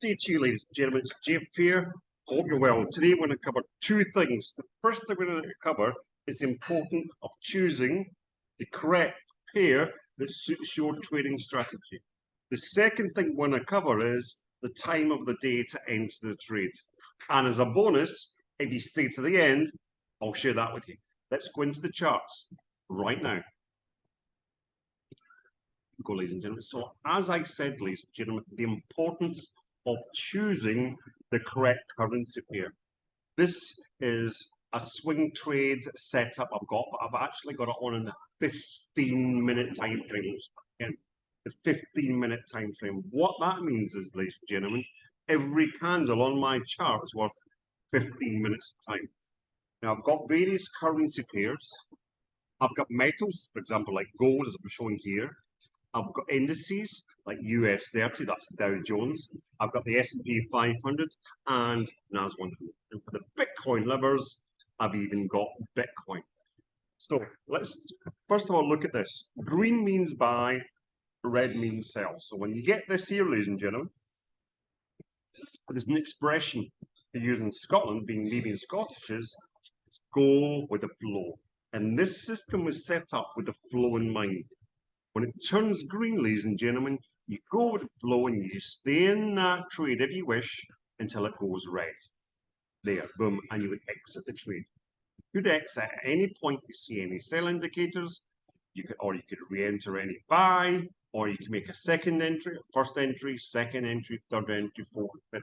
Day to you, ladies and gentlemen. It's Jeff here. Hope you're well. Today we're going to cover two things. The first thing we're going to cover is the importance of choosing the correct pair that suits your trading strategy. The second thing we're going to cover is the time of the day to enter the trade. And as a bonus, if you stay to the end, I'll share that with you. Let's go into the charts right now. Go, ladies and gentlemen. So as I said, ladies and gentlemen, the importance of choosing the correct currency pair. This is a swing trade setup I've got, but I've actually got it on a 15-minute time frame. Again, the 15-minute time frame. What that means is, ladies and gentlemen, every candle on my chart is worth 15 minutes of time. Now I've got various currency pairs. I've got metals, for example, like gold, as I'm showing here. I've got indices like US30, that's Dow Jones. I've got the S&P 500 and NAS100. And for the Bitcoin lovers, I've even got Bitcoin. So let's first of all look at this. Green means buy, red means sell. So when you get this here, ladies and gentlemen, there's an expression they use in Scotland, being me being Scottish, is go with the flow. And this system was set up with the flow in mind. When it turns green, ladies and gentlemen, you go with the flow and you stay in that trade if you wish until it goes red. There, boom, and you would exit the trade. You could exit at any point you see any sell indicators. You could re-enter any buy, or you can make a second entry, first entry, second entry, third entry, fourth, fifth,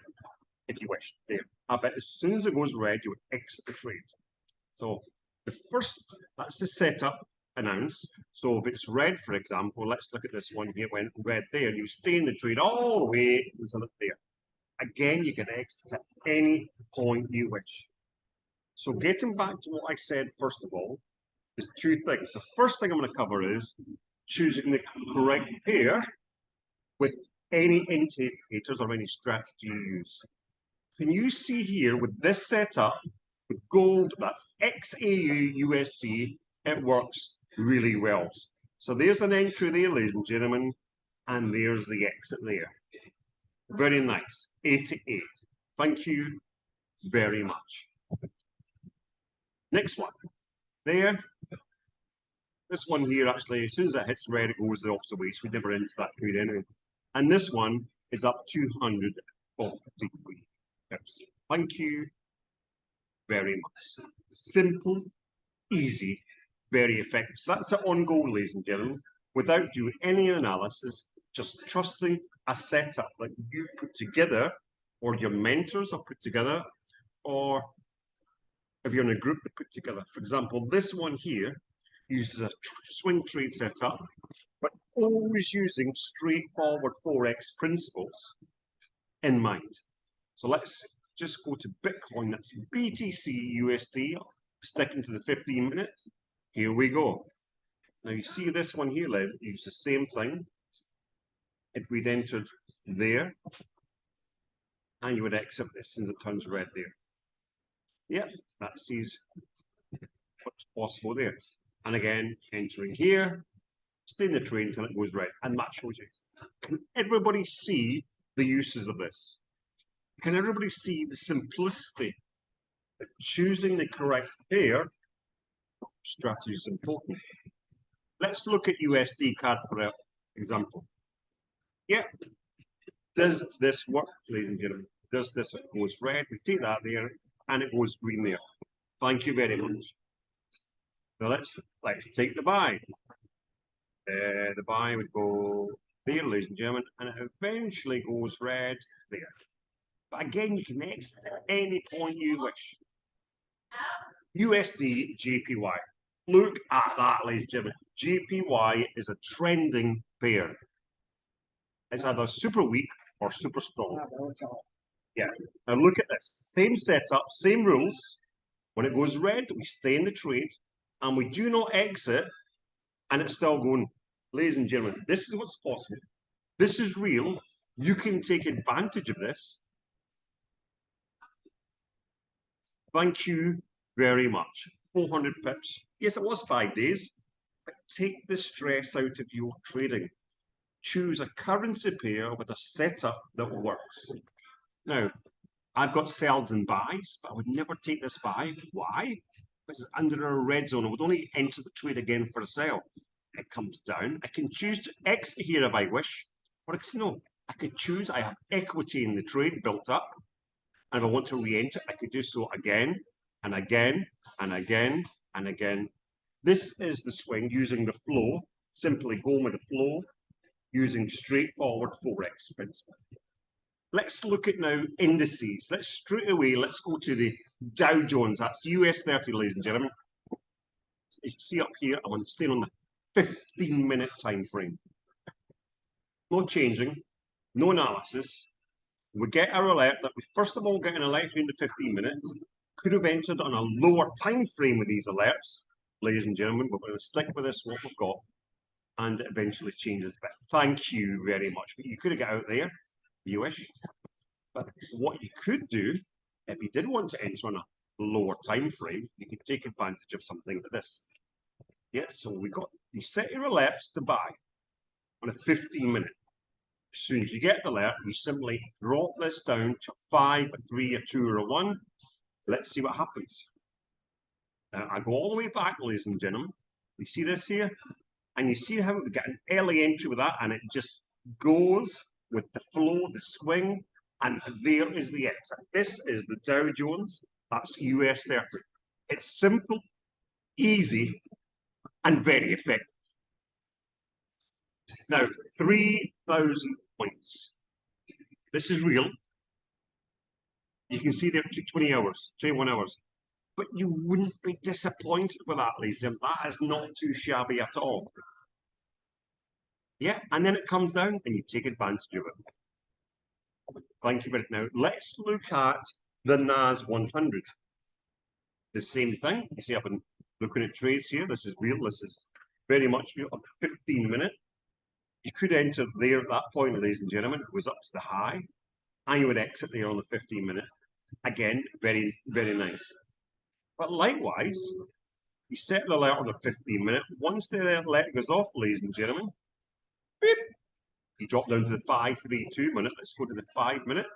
if you wish. There. But as soon as it goes red, you would exit the trade. So the first, that's the setup announced. So if it's red, for example, let's look at this one here, went red there, you stay in the trade all the way until it's there. Again, you can exit at any point you wish. So getting back to what I said, first of all, there's two things. The first thing I'm going to cover is choosing the correct pair with any indicators or any strategy you use. Can you see here with this setup, with gold, that's XAUUSD, it works really well. So there's an entry there, ladies and gentlemen, and there's the exit there. Very nice, 88. Thank you very much. Next one, there. This one here, actually, as soon as it hits red, it goes the opposite way, so we never enter that trade anyway. And this one is up 243 pips. Thank you very much. Simple, easy, very effective. So that's the on goal, ladies and gentlemen, without doing any analysis, just trusting a setup that you've put together, or your mentors have put together, or if you're in a group that put together. For example, this one here uses a swing trade setup, but always using straightforward Forex principles in mind. So let's just go to Bitcoin. That's BTCUSD, sticking to the 15-minute. Here we go. Now you see this one here, led, use the same thing. If we'd entered there, and you would exit this since it turns red there. Yep, that sees what's possible there. And again, entering here, stay in the trade until it goes red, and that shows you. Can everybody see the uses of this? Can everybody see the simplicity of choosing the correct pair? Strategy is important. Let's look at USD CAD for example. Yeah, does this work, ladies and gentlemen? Does this, it goes red, we take that there, and it goes green there. Thank you very much. Now let's take the buy. The buy would go there, ladies and gentlemen, and it eventually goes red there. But again, you can exit at any point you wish. USDJPY. Look at that, ladies and gentlemen. JPY is a trending pair. It's either super weak or super strong. Yeah. Now look at this. Same setup, same rules. When it goes red, we stay in the trade, and we do not exit, and it's still going. Ladies and gentlemen, this is what's possible. This is real. You can take advantage of this. Thank you very much. 400 pips. Yes, it was 5 days, but take the stress out of your trading. Choose a currency pair with a setup that works. Now, I've got sells and buys, but I would never take this buy. Why? Because it's under a red zone. I would only enter the trade again for a sell. It comes down. I can choose to exit here if I wish, or no, I could choose. I have equity in the trade built up, and if I want to re-enter, I could do so again and again and again and again. This is the swing using the flow. Simply go with the flow using straightforward Forex principle. Let's look at now indices. Let's go to the Dow Jones. That's US30, ladies and gentlemen. You can see up here, I'm staying on the 15-minute time frame. No changing, no analysis. We get our alert that we first of all get an alert during the 15 minutes. Could have entered on a lower time frame with these alerts, ladies and gentlemen, but we're going to stick with this, what we've got, and it eventually changes. But thank you very much. But you could have got out there, if you wish. But what you could do, if you did want to enter on a lower time frame, you could take advantage of something like this. Yeah, so you set your alerts to buy on a 15-minute. As soon as you get the alert, you simply drop this down to 5, a 3, a 2, or a 1. Let's see what happens. Now, I go all the way back, ladies and gentlemen. You see this here? And you see how we get an early entry with that, and it just goes with the flow, the swing, and there is the exit. This is the Dow Jones. That's US30. It's simple, easy, and very effective. Now, 3,000 points. This is real. You can see there it took 20 hours, 21 hours. But you wouldn't be disappointed with that, ladies and gentlemen. That is not too shabby at all. Yeah, and then it comes down and you take advantage of it. Thank you very much. Now, let's look at the NAS100. The same thing. You see, I've been looking at trades here. This is real. This is very much real. A 15-minute. You could enter there at that point, ladies and gentlemen. It was up to the high. And you would exit there on the 15-minute. Again, very, very nice. But likewise, you set the alert on the 15-minute. Once the alert goes off, ladies and gentlemen, beep, you drop down to the 5-3-2 minute. Let's go to the 5-minute.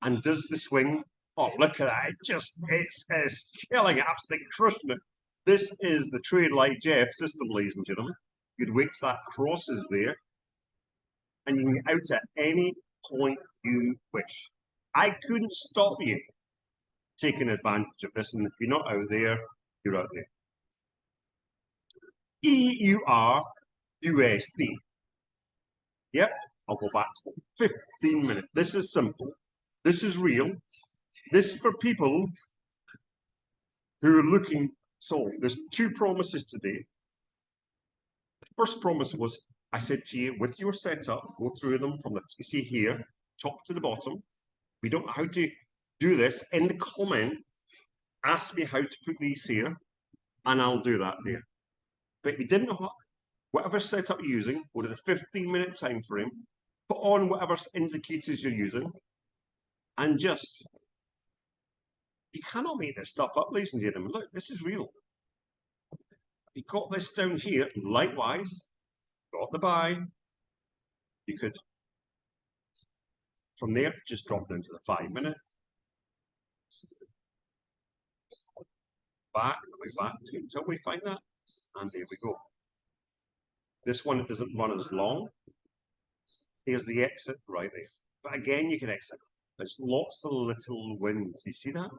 And does the swing? Oh, look at that. It's killing it, absolutely crushing it. This is the trade like Jeff system, ladies and gentlemen. You'd wait till that crosses there. And you can get out at any point you wish. I couldn't stop you taking advantage of this. And if you're not out there, you're out there. EURUSD. Yep, I'll go back to 15 minutes. This is simple. This is real. This is for people who are looking. So there's 2 promises today. The first promise was, I said to you, with your setup, go through them from the, you see here, top to the bottom. We don't know how to do this. In the comment, ask me how to put these here, and I'll do that there. But if you didn't know whatever setup you're using, go to the 15-minute time frame, put on whatever indicators you're using, and just, you cannot make this stuff up, ladies and gentlemen. Look, this is real. You got this down here, likewise, got the buy. You could, from there, just drop down to the 5-minute. Back until we find that. And there we go. This one doesn't run as long. Here's the exit right there. But again, you can exit. There's lots of little wins. You see that?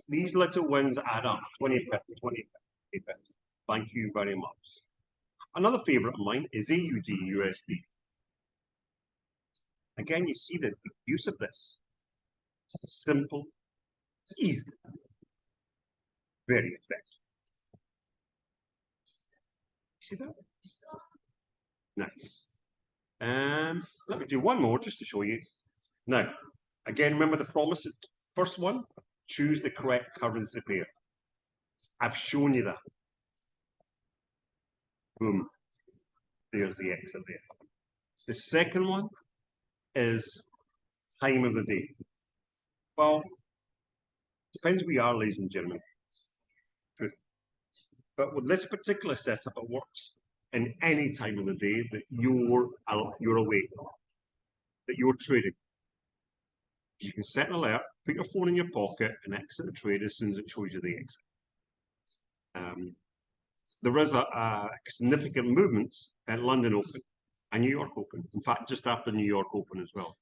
These little wins add up. 20 pips, 20 pips. Thank you very much. Another favorite of mine is AUDUSD. Again, you see the use of this. Simple, easy, very effective. See that? Nice. Let me do one more just to show you. Now, again, remember the promise. First one, choose the correct currency pair. I've shown you that. Boom. There's the exit there. The second one is time of the day. Well, depends where you are, ladies and gentlemen. But with this particular setup, it works in any time of the day that you're awake, that you're trading. You can set an alert, put your phone in your pocket, and exit the trade as soon as it shows you the exit. There is a significant movement at London Open and New York Open. In fact, just after New York Open as well.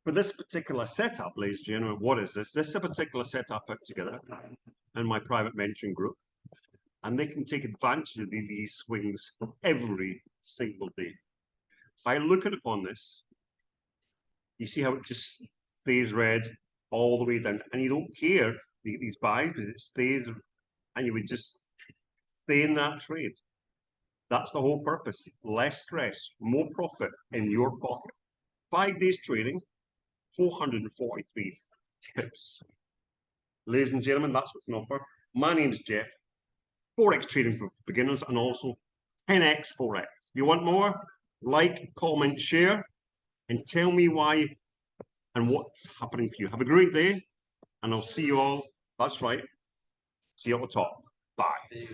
For this particular setup, ladies and gentlemen, what is this? This is a particular setup put together in my private mentoring group, and they can take advantage of these swings every single day. By looking upon this, you see how it just stays red all the way down, and you don't care these buys because it stays, and you would just stay in that trade. That's the whole purpose. Less stress, more profit in your pocket. 5 days trading, 443 pips. Ladies and gentlemen, that's what's on offer. My name is Jeff, Forex trading for beginners, and also 10x Forex. If you want more, like, comment, share, and tell me why and what's happening for you. Have a great day, and I'll see you all. That's right. See you at the top. Bye.